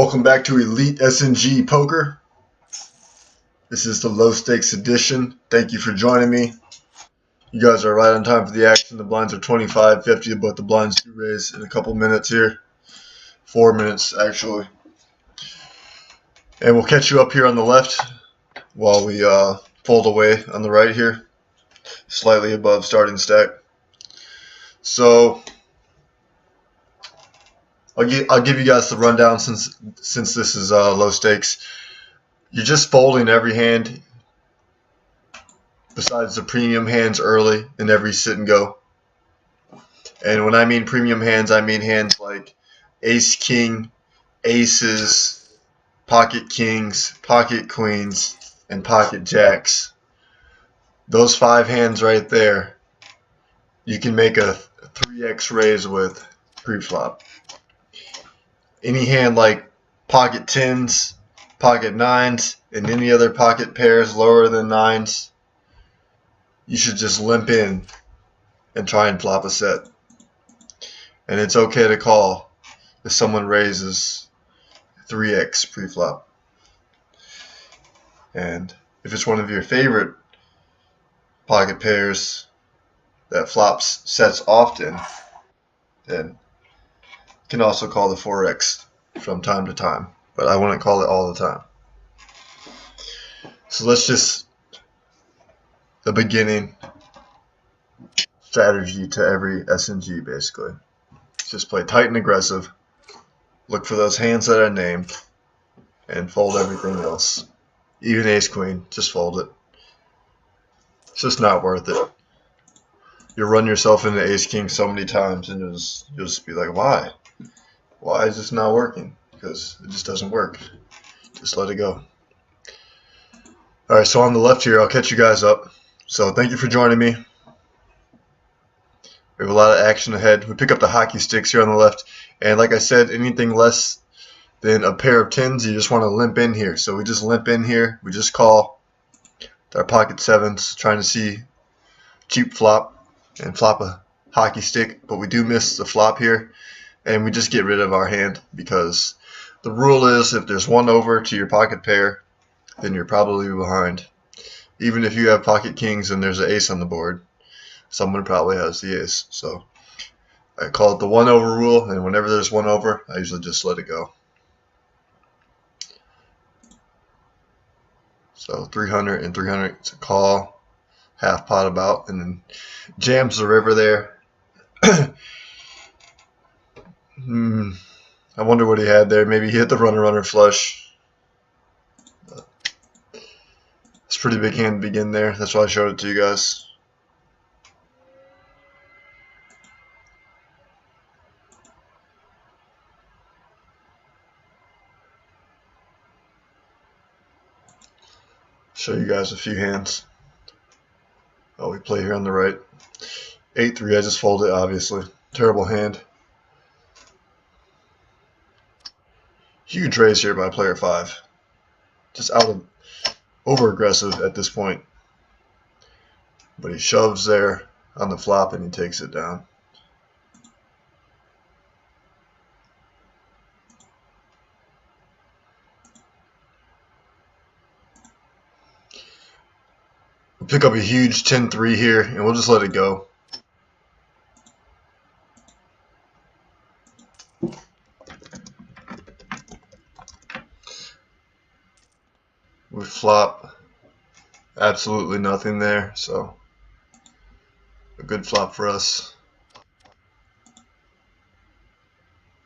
Welcome back to Elite SNG Poker. This is the low stakes edition. Thank you for joining me. You guys are right on time for the action. The blinds are 25-50, but the blinds do raise in a couple minutes here. 4 minutes actually. And we'll catch you up here on the left while we fold away on the right here, slightly above starting stack. So I'll give you guys the rundown since this is low stakes. You're just folding every hand besides the premium hands early in every sit and go. And when I mean premium hands, I mean hands like ace, king, aces, pocket kings, pocket queens, and pocket jacks. Those 5 hands right there, you can make a 3x raise with pre-flop. Any hand like pocket 10s, pocket 9s, and any other pocket pairs lower than 9s, you should just limp in and try and flop a set. And it's okay to call if someone raises 3x pre-flop. And if it's one of your favorite pocket pairs that flops sets often, then you can also call the 4x from time to time. But I wouldn't call it all the time. So let's just the beginning strategy to every SNG basically. Just play tight and aggressive. Look for those hands that I named and fold everything else. Even ace queen, just fold it. It's just not worth it. You'll run yourself into ace king so many times and you'll just be like, why? Why is this not working? Because it just doesn't work. Just let it go. Alright, so on the left here, I'll catch you guys up. So thank you for joining me. We have a lot of action ahead. We pick up the hockey sticks here on the left. And like I said, anything less than a pair of 10s, you just want to limp in here. So we just limp in here. We just call our pocket 7s, trying to see cheap flop and flop a hockey stick. But we do miss the flop here. And we just get rid of our hand because the rule is if there's one over to your pocket pair, then you're probably behind. Even if you have pocket kings and there's an ace on the board, someone probably has the ace. So I call it the 1 over rule, and whenever there's 1 over, I usually just let it go. So 300 and 300, it's a call, half pot about, and then jams the river there. I wonder what he had there. Maybe he hit the runner flush. It's a pretty big hand to begin there. That's why I showed it to you guys. Show you guys a few hands. Oh, we play here on the right. 8-3, I just folded, obviously. Terrible hand. Huge raise here by player 5. Just out of over aggressive at this point. But he shoves there on the flop and he takes it down. We'll pick up a huge 10-3 here and we'll just let it go. We flop absolutely nothing there, so a good flop for us.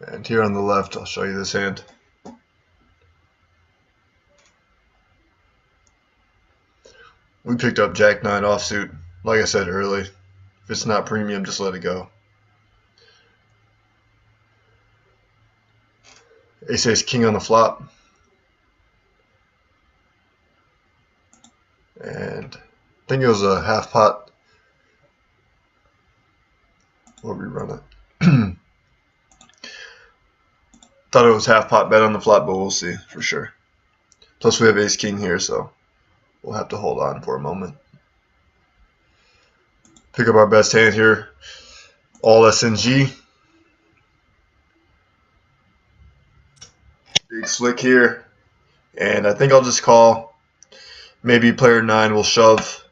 And here on the left, I'll show you this hand. We picked up Jack-9 offsuit. Like I said early, if it's not premium, just let it go. Ace king on the flop. And I think it was a half pot. Where we run it. Thought it was half pot bet on the flop, but we'll see for sure. Plus we have ace king here, so we'll have to hold on for a moment. Pick up our best hand here. All SNG. Big slick here. And I think I'll just call. Maybe player 9 will shove.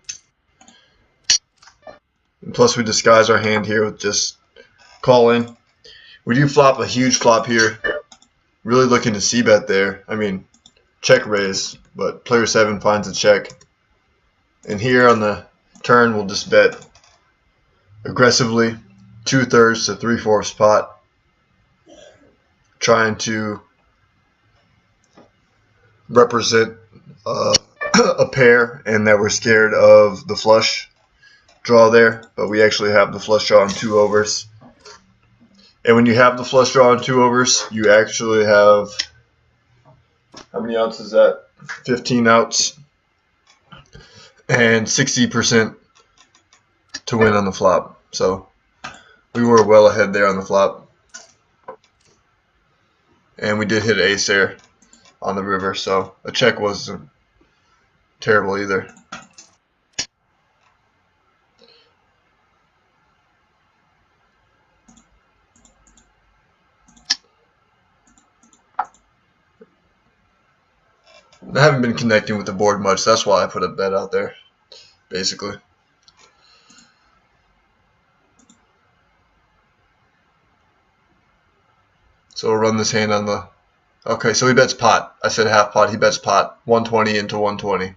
And plus we disguise our hand here with just calling. We do flop a huge flop here. Really looking to CBet there. I mean, check raise, but player 7 finds a check. And here on the turn, we'll just bet aggressively, 2/3 to 3/4 pot, trying to represent a pair, and that we're scared of the flush draw there, but we actually have the flush draw on 2 overs. And when you have the flush draw on 2 overs, you actually have, how many outs is that? 15 outs and 60% to win on the flop. So we were well ahead there on the flop. And we did hit an ace there on the river, so a check wasn't terrible either. I haven't been connecting with the board much. That's why I put a bet out there, basically. So we'll run this hand on the... Okay, so he bets pot. I said half pot. He bets pot. 120 into 120.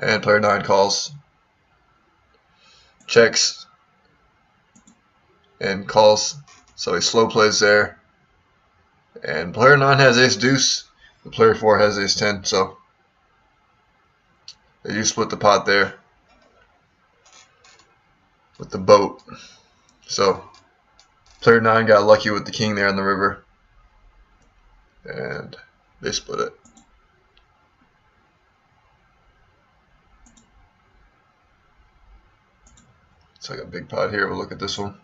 And player 9 calls. Checks. And calls. So he slow plays there. And player 9 has ace deuce. And player 4 has ace 10. So they do split the pot there with the boat. So player 9 got lucky with the king there on the river. And they split it. It's like a big pot here. We'll look at this one.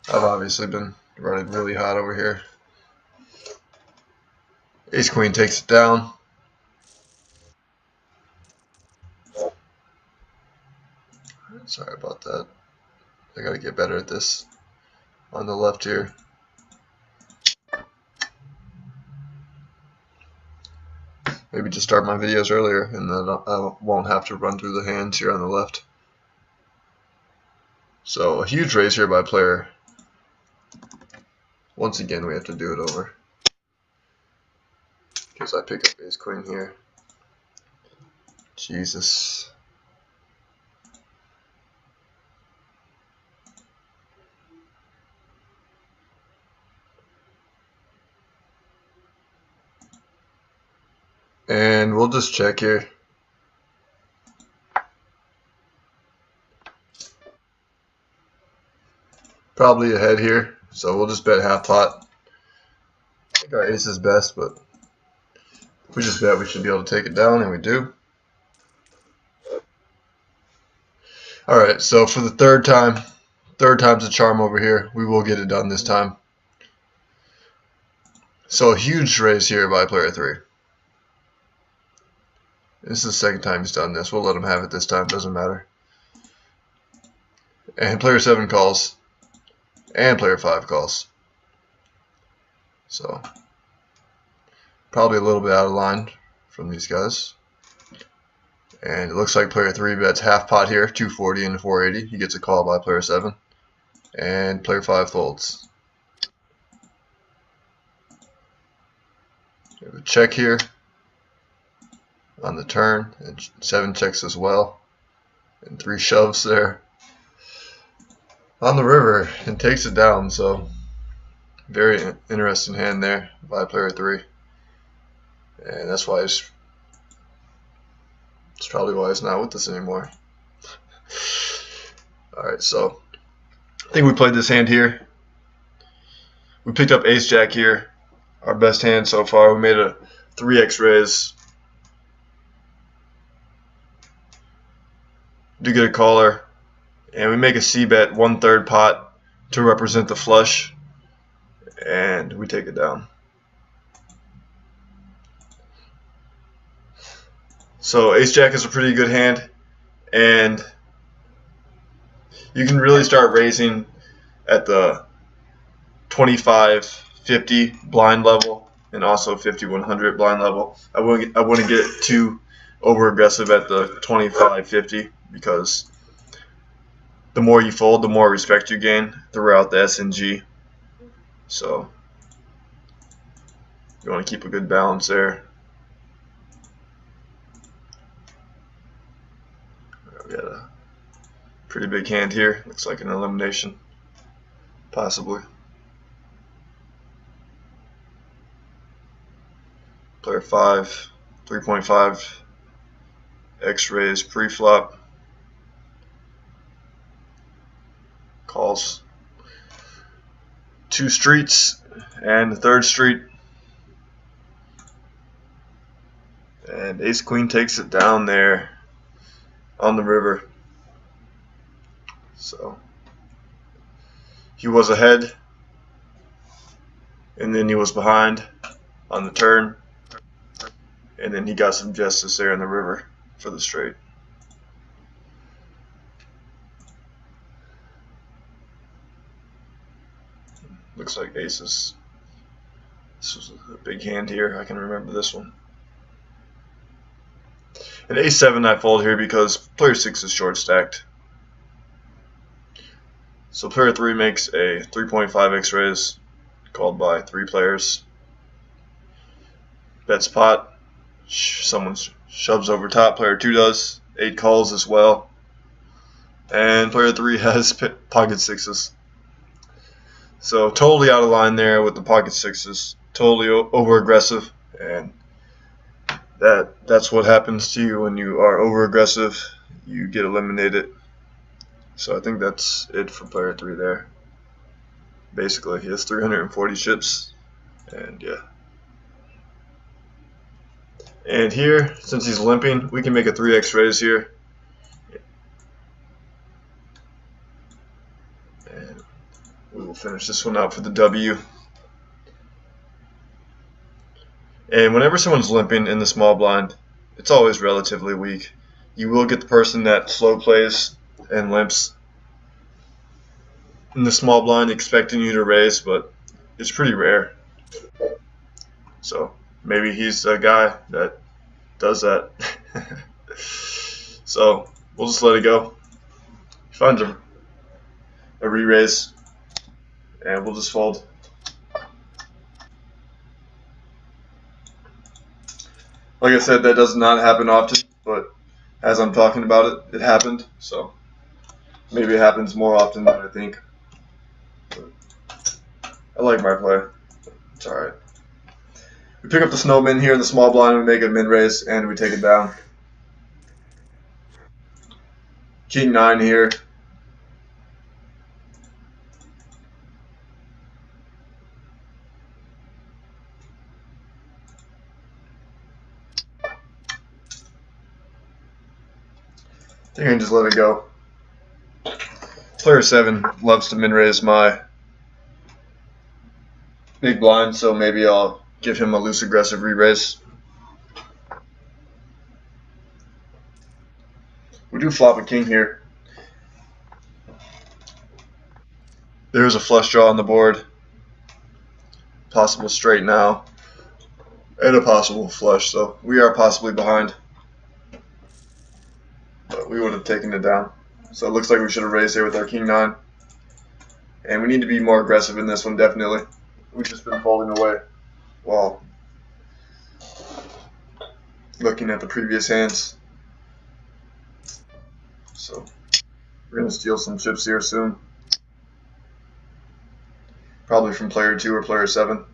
I've obviously been running really hot over here. Ace queen takes it down. Sorry about that. I gotta get better at this on the left here. Maybe just start my videos earlier and then I won't have to run through the hands here on the left. So a huge raise here by player. Once again, we have to do it over. Because I pick up ace queen here. Jesus. And we'll just check here. Probably ahead here, so we'll just bet half pot. I think our ace is best, but if we just bet, we should be able to take it down, and we do. Alright, so for the third time's a charm over here. We will get it done this time. So a huge raise here by player 3. This is the second time he's done this. We'll let him have it this time, doesn't matter. And player 7 calls. And player 5 calls. So probably a little bit out of line from these guys. And it looks like player 3 bets half pot here, 240 into 480. He gets a call by player 7. And player 5 folds. We have a check here on the turn, and 7 checks as well. And 3 shoves there on the river and takes it down. So very interesting hand there by player 3. And that's why it's probably why he's not with us anymore. Alright, so I think we played this hand here. We picked up ace jack here. Our best hand so far. We made a 3x raise. Do get a caller. And we make a CBet 1/3 pot to represent the flush. And we take it down. So ace jack is a pretty good hand, and you can really start raising at the 25, 50 blind level and also 50, 100 blind level. I wouldn't get too over aggressive at the 25, 50 because the more you fold, the more respect you gain throughout the SNG. So you want to keep a good balance there. We got a pretty big hand here. Looks like an elimination, possibly. Player 5, 3.5 X-rays pre-flop. Calls 2 streets and the 3rd street. And ace queen takes it down there on the river. So he was ahead and then he was behind on the turn, and then he got some justice there in the river for the straight. Looks like aces. This was a big hand here. I can remember this one. And a7 I fold here because player 6 is short stacked. So player 3 makes a 3.5 X-raise called by 3 players. Bets pot. Someone shoves over top. Player 2 does. 8 calls as well. And player 3 has pocket 6s. So totally out of line there with the pocket 6s. Totally over aggressive, and that's what happens to you when you are over aggressive. You get eliminated. So I think that's it for player 3 there. Basically, he has 340 chips, and yeah. And here, since he's limping, we can make a 3x raise here. And we will finish this one out for the W. And whenever someone's limping in the small blind, it's always relatively weak. You will get the person that slow plays and limps in the small blind expecting you to raise, but it's pretty rare. So maybe he's a guy that does that. So we'll just let it go. He finds a re-raise, and we'll just fold. Like I said, that does not happen often, but as I'm talking about it, it happened. So maybe it happens more often than I think. But I like my play. It's alright. We pick up the snowman here in the small blind, we make a min-raise, and we take it down. King 9 here. I think I can just let it go. Player 7 loves to min-raise my big blind, so maybe I'll give him a loose aggressive re-raise. We do flop a king here. There's a flush draw on the board. Possible straight now. And a possible flush, so we are possibly behind. But we would have taken it down. So it looks like we should have raised here with our king 9. And we need to be more aggressive in this one, definitely. We've just been folding away while looking at the previous hands. So we're going to steal some chips here soon. Probably from player 2 or player 7.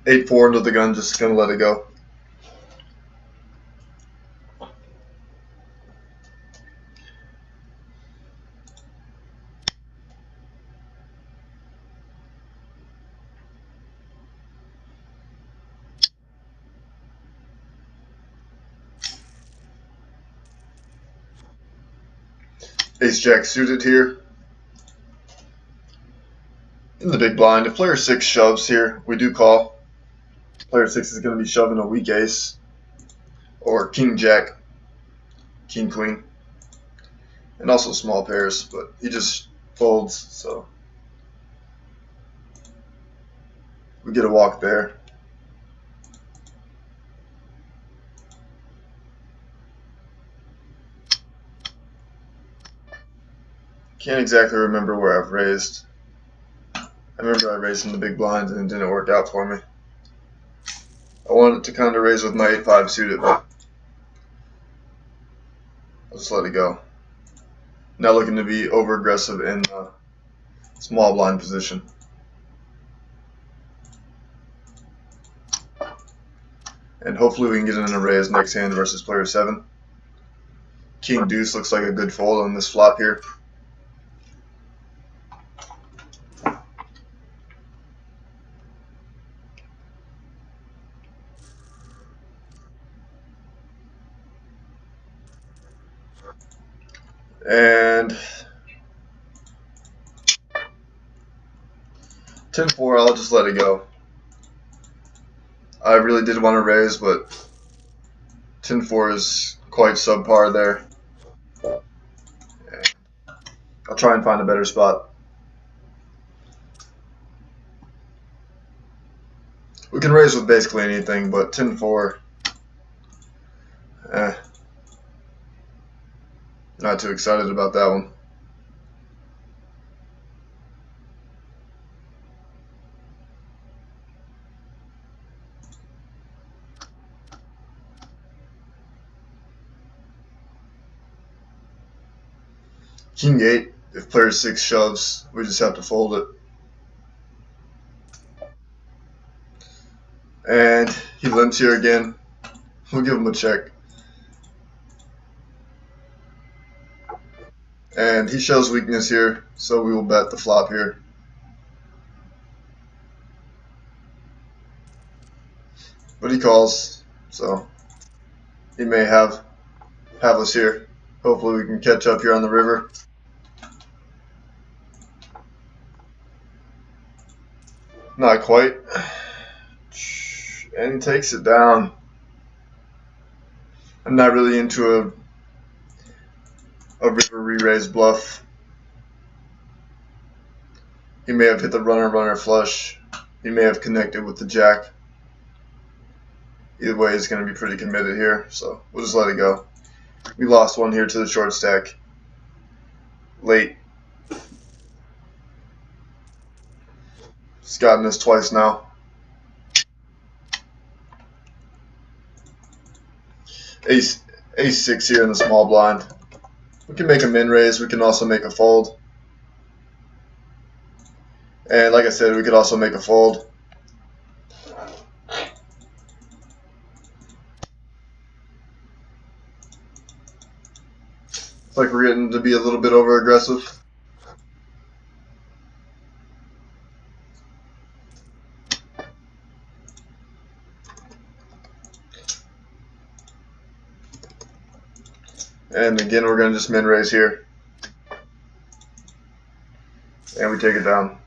Eight 4 into the gun, just gonna let it go. Ace Jack suited here. In the big blind, if player 6 shoves here, we do call. Player 6 is going to be shoving a weak ace, or king jack, king queen, and also small pairs, but he just folds, so we get a walk there. Can't exactly remember where I've raised. I remember I raised in the big blind and it didn't work out for me. I wanted to kind of raise with my 8-5 suited, but I'll just let it go. Now looking to be over aggressive in small blind position. And hopefully we can get in a raise next hand versus player 7. King deuce looks like a good fold on this flop here. And 10-4, I'll just let it go. I really did want to raise, but 10-4 is quite subpar there. I'll try and find a better spot. We can raise with basically anything, but 10-4, not too excited about that one. King 8, if player 6 shoves, we just have to fold it. And he limps here again. We'll give him a check. And he shows weakness here, so we will bet the flop here. But he calls, so he may have us here. Hopefully we can catch up here on the river. Not quite. And he takes it down. I'm not really into a river re-raise bluff. He may have hit the runner flush. He may have connected with the jack. Either way, he's going to be pretty committed here, so we'll just let it go. We lost one here to the short stack. Late. He's gotten this twice now. Ace 6 here in the small blind. We can make a min raise. We can also make a fold. And like I said, we could also make a fold. It's like we're getting to be a little bit over aggressive. And again, we're going to just min raise here. And we take it down.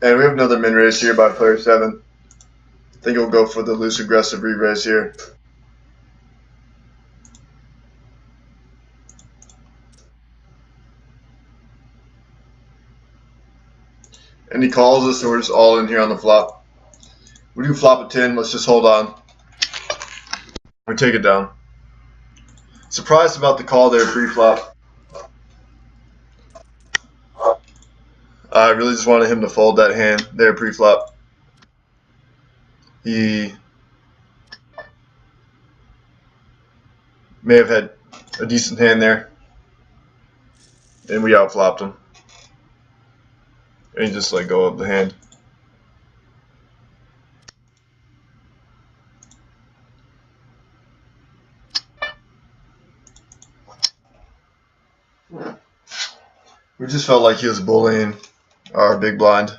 And we have another min raise here by player 7. I think he'll go for the loose aggressive re-raise here. And he calls us, and we're just all in here on the flop. We do flop a 10. Let's just hold on. We take it down. Surprised about the call there pre-flop. I really just wanted him to fold that hand there pre-flop. He may have had a decent hand there, and we outflopped him. And he just let go of the hand. We just felt like he was bullying our big blind,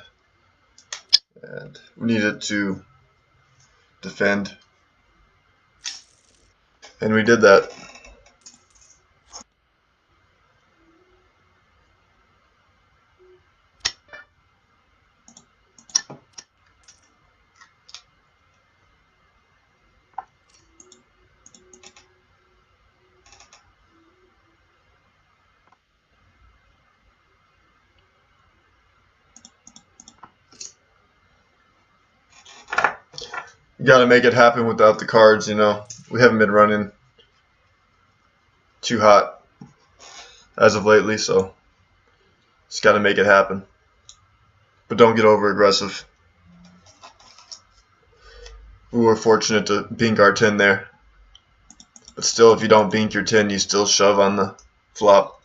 and we needed to defend, and we did that. You gotta make it happen without the cards, you know. We haven't been running too hot as of lately, so just gotta make it happen. But don't get over aggressive. We were fortunate to bink our 10 there. But still, if you don't bink your 10, you still shove on the flop.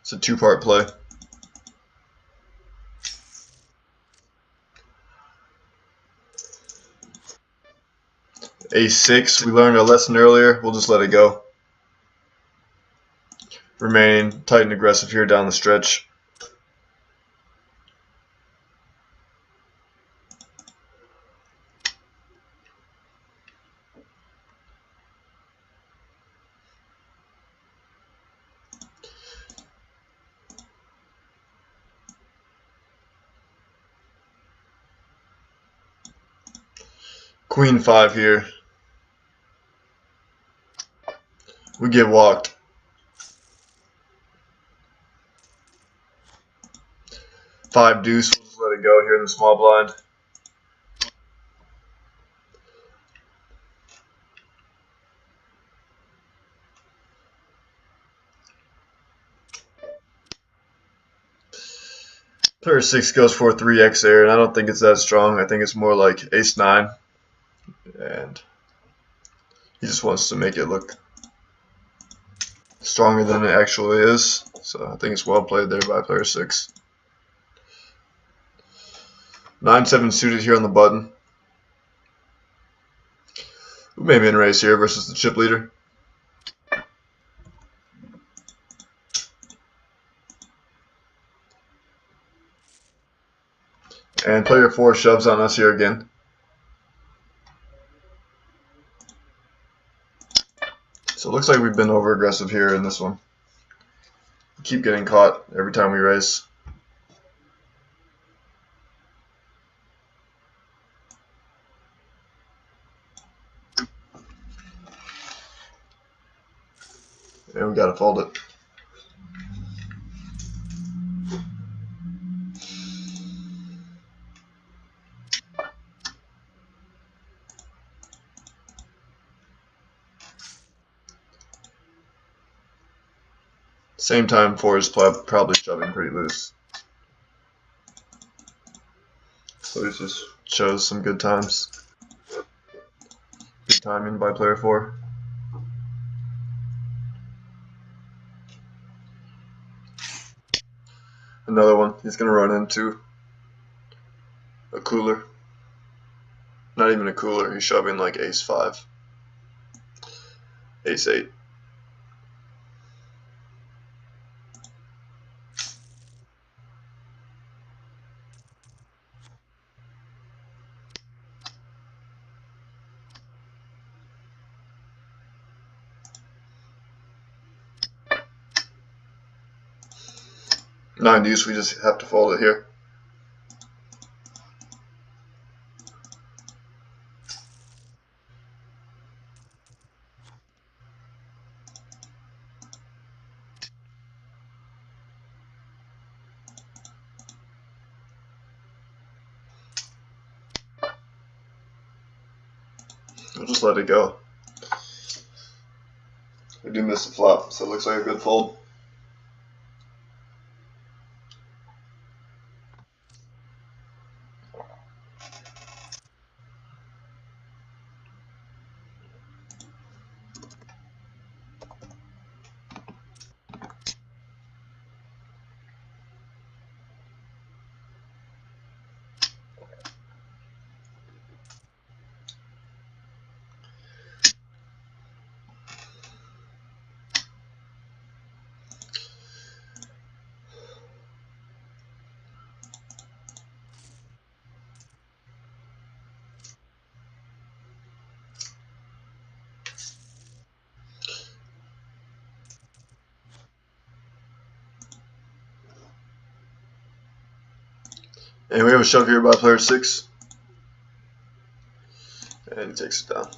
It's a two-part play. A6, we learned a lesson earlier. We'll just let it go. Remain tight and aggressive here down the stretch. Queen 5 here. We get walked. 5 deuce, we'll just let it go here in the small blind. Player 6 goes for a 3x there, and I don't think it's that strong. I think it's more like ace 9. And he just wants to make it look stronger than it actually is. So I think it's well played there by player 6. 9-7 suited here on the button. We may min raise here versus the chip leader. And player 4 shoves on us here again. So it looks like we've been over aggressive here in this one. We keep getting caught every time we raise. And we gotta fold it. Same time 4 is probably shoving pretty loose. So this just shows some good times. Good timing by player 4. Another one. He's going to run into a cooler. Not even a cooler. He's shoving like ace 5. Ace 8. Nine deuce, we just have to fold it here. We'll just let it go. We do miss the flop, so it looks like a good fold. And we have a shove here by player 6. And he takes it down.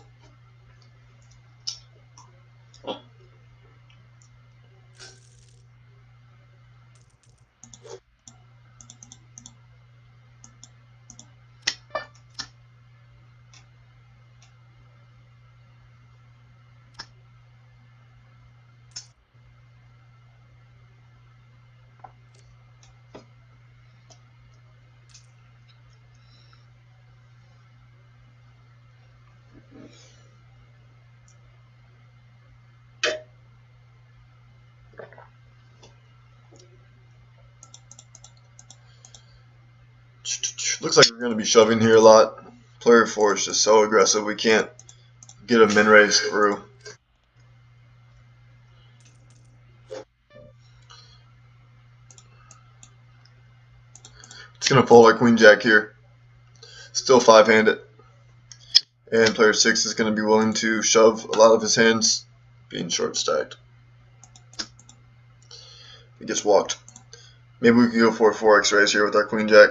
Looks like we're going to be shoving here a lot. Player 4 is just so aggressive, we can't get a min raise through. It's going to fold our queen jack here. Still 5-handed. And player 6 is going to be willing to shove a lot of his hands, being short stacked. He gets walked. Maybe we can go for a 4x raise here with our queen jack.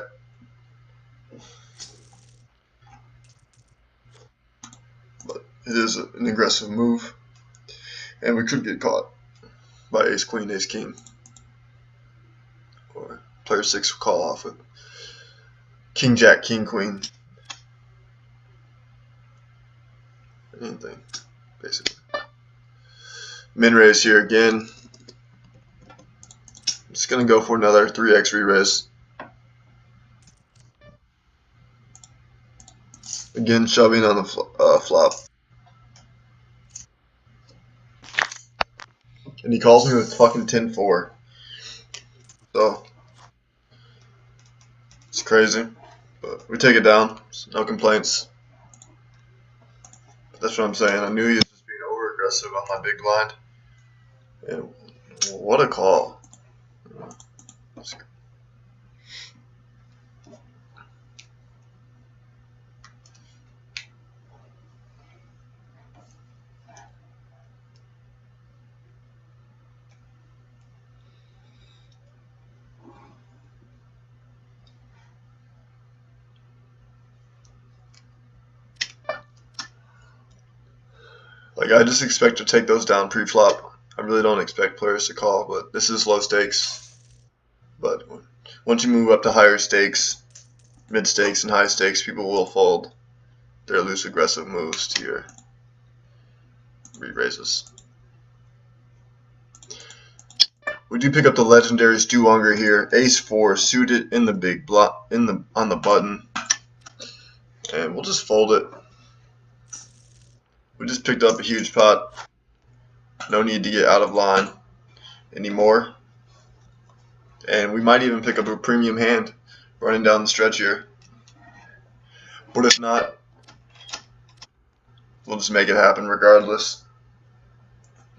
But it is an aggressive move. And we could get caught by ace queen, ace king. Or player 6 will call off with king jack, king queen. Anything, basically. Min raise here again. Just going to go for another 3x re-raise. Again, shoving on the flop. And he calls me with fucking 10-4. So, it's crazy. But we take it down. No complaints. That's what I'm saying. I knew he was just being over aggressive on my big blind. And what a call. Like, I just expect to take those down pre-flop. I really don't expect players to call, but this is low stakes. But once you move up to higher stakes, mid stakes, and high stakes, people will fold their loose aggressive moves to your re-raises. We do pick up the legendary Stu Unger here, ace 4 suited in the big block on the button, and we'll just fold it. We just picked up a huge pot. No need to get out of line anymore. And we might even pick up a premium hand running down the stretch here. But if not, we'll just make it happen regardless.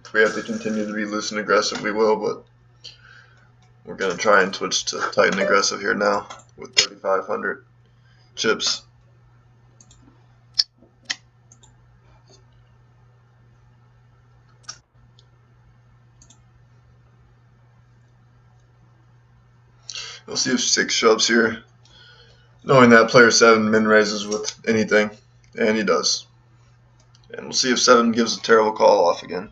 If we have to continue to be loose and aggressive, we will, but we're going to try and switch to tight and aggressive here now with 3,500 chips. We'll see if 6 shoves here, knowing that player 7 min raises with anything, and he does. And we'll see if 7 gives a terrible call off again.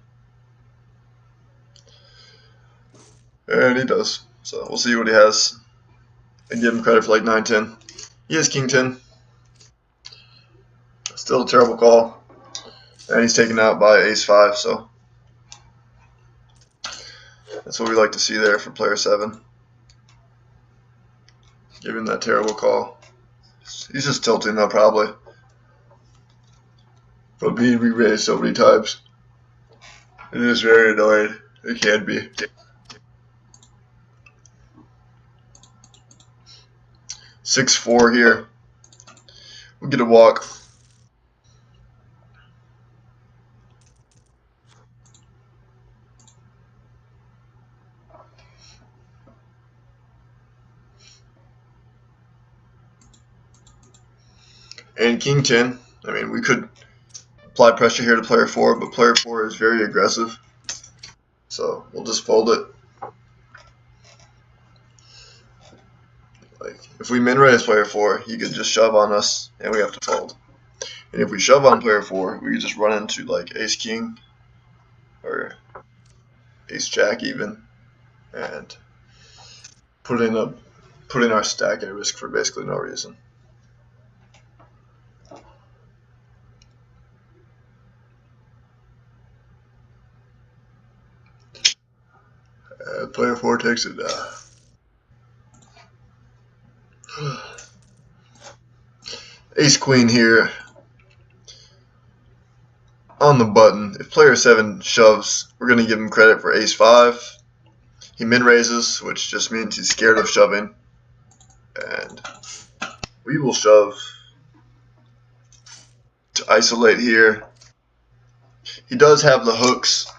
And he does. So we'll see what he has. I give him credit for like 9-10. He has king 10. Still a terrible call. And he's taken out by ace-5, so that's what we like to see there for player 7. Giving that terrible call. He's just tilting though, probably. From being re-raised so many times. It is very annoying. It can be. 6-4 here. We'll get a walk. And king 10. I mean, we could apply pressure here to player 4, but player 4 is very aggressive. So we'll just fold it. Like, if we min-raise player 4, he could just shove on us, and we have to fold. And if we shove on player 4, we could just run into like ace-king or ace-jack even, and putting our stack at risk for basically no reason. Player 4 takes it down. Ace-queen here. On the button, if player 7 shoves, we're going to give him credit for ace-5. He min-raises, which just means he's scared of shoving. And we will shove to isolate here. He does have the hooks,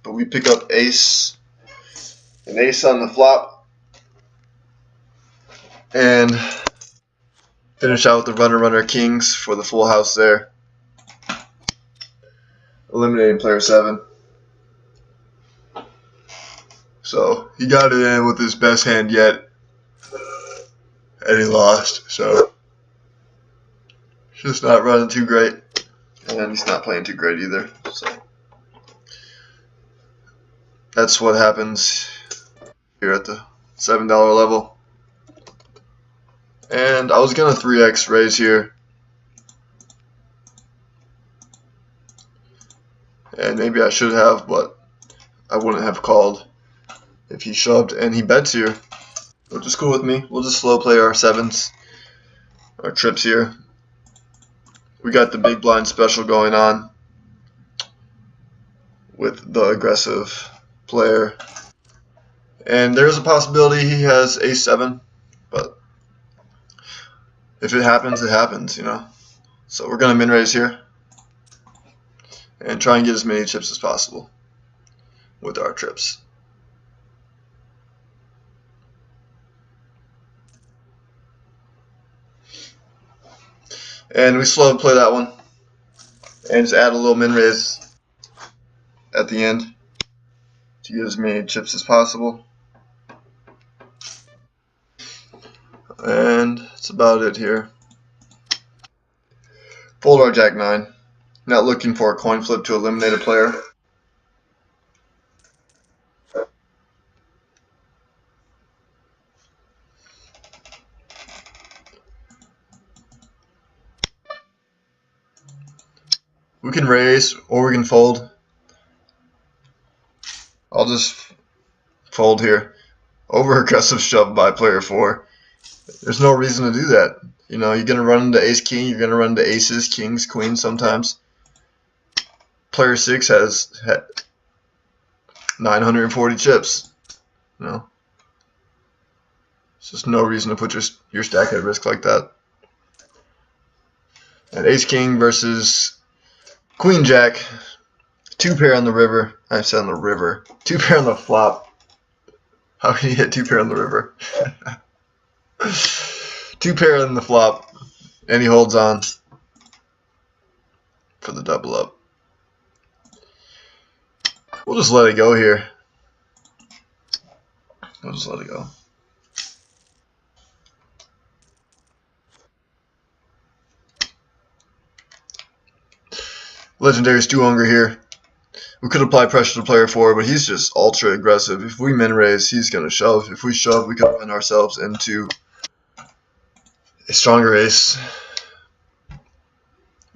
but we pick up ace, an ace on the flop, and finish out with the runner kings for the full house there, eliminating player 7. So he got it in with his best hand yet, and he lost. So he's just not running too great, and he's not playing too great either. So that's what happens here at the $7 level. And I was gonna 3x raise here, and maybe I should have, but I wouldn't have called if he shoved and he bets here. So just go with me. We'll just slow play our 7s, our trips here. We got the big blind special going on with the aggressive player, and there's a possibility he has ace-7, but if it happens, it happens, you know. So we're gonna min-raise here and try and get as many chips as possible with our trips. And we slow play that one and just add a little min-raise at the end to get as many chips as possible. And that's about it here. Fold our jack-9. Not looking for a coin flip to eliminate a player. We can raise or we can fold. I'll just fold here. Over aggressive shove by player 4. There's no reason to do that. You know, you're going to run into ace-king, you're going to run into aces, kings, queens sometimes. Player 6 has 940 chips. You know, there's just no reason to put your stack at risk like that. And ace-king versus queen-jack. 2 pair on the river. I said on the river. 2 pair on the flop. How can you hit 2 pair on the river? 2 pair on the flop, and he holds on for the double up. We'll just let it go here. We'll just let it go. Legendary Stu Unger here. We could apply pressure to player 4, but he's just ultra aggressive. If we min-raise, he's going to shove. If we shove, we could run ourselves into a stronger ace.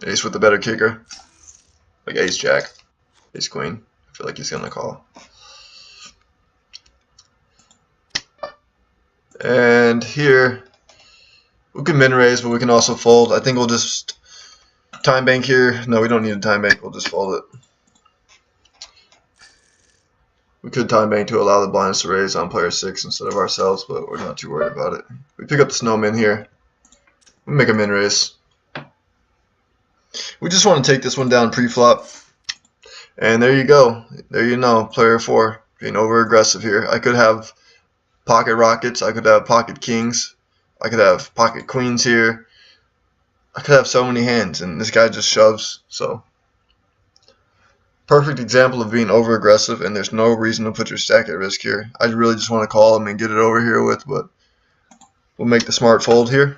Ace with the better kicker. like ace jack, ace queen. I feel like he's gonna call. And here we can min raise, but we can also fold. I think we'll just time bank here. No, we don't need a time bank. We'll just fold it. We could time bank to allow the blinds to raise on player 6 instead of ourselves, but we're not too worried about it. We pick up the snowman here. We make a min raise. We just want to take this one down pre-flop. And there you go. There you know, player 4 being over aggressive here. I could have pocket rockets. I could have pocket kings. I could have pocket queens here. I could have so many hands, and this guy just shoves. So perfect example of being over aggressive, and there's no reason to put your stack at risk here. I really just want to call him and get it over here with, but we'll make the smart fold here.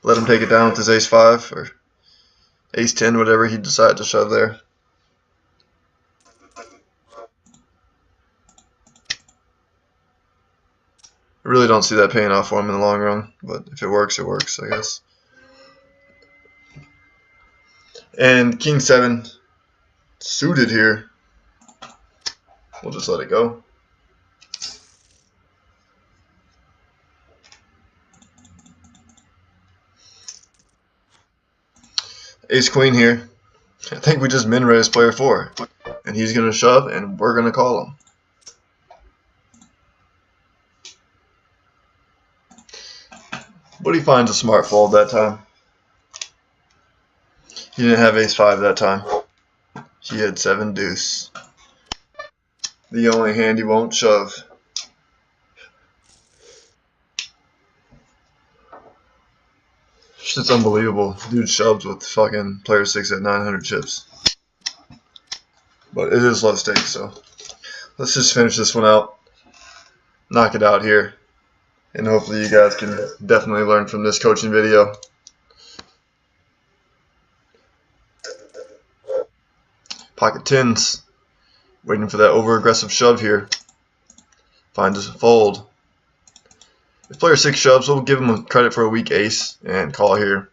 Let him take it down with his ace-5 or ace-10, whatever he decides to shove there. I really don't see that paying off for him in the long run, but if it works, it works, I guess. And king 7 suited here. We'll just let it go. Ace queen here. I think we just min raise player 4, and he's gonna shove, and we're gonna call him. But he finds a smart fold that time. He didn't have ace-5 that time. He had 7 deuce. The only hand he won't shove. Shit's unbelievable. Dude shoves with fucking player 6 at 900 chips. But it is low stakes, so let's just finish this one out. Knock it out here. And hopefully you guys can definitely learn from this coaching video. Pocket 10s. Waiting for that over-aggressive shove here. Finds a fold. If player 6 shoves, we'll give him a credit for a weak ace and call here.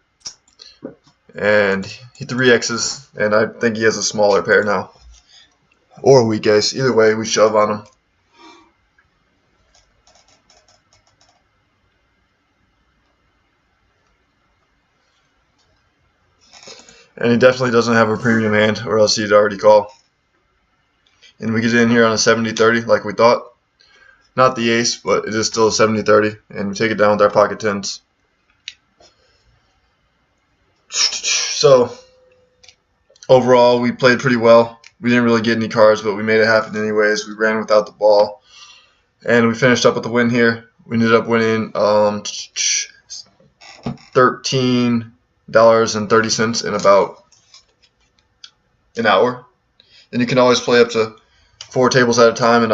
And he 3x's, and I think he has a smaller pair now. Or a weak ace. Either way, we shove on him. And he definitely doesn't have a premium hand, or else he'd already call. And we get in here on a 70-30 like we thought. Not the ace, but it is still a 70-30, and we take it down with our pocket 10s. So, overall, we played pretty well. We didn't really get any cards, but we made it happen anyways. We ran without the ball, and we finished up with the win here. We ended up winning $13.30 in about an hour. And you can always play up to 4 tables at a time, and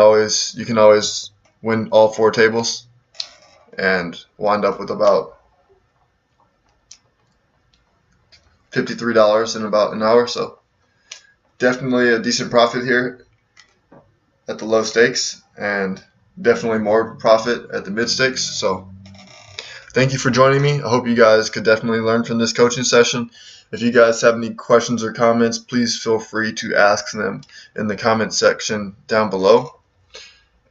you can always win all 4 tables and wind up with about $53 in about an hour. So definitely a decent profit here at the low stakes, and definitely more profit at the mid stakes. So thank you for joining me. I hope you guys could definitely learn from this coaching session. If you guys have any questions or comments, please feel free to ask them in the comment section down below.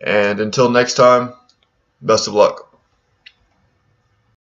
And until next time, best of luck.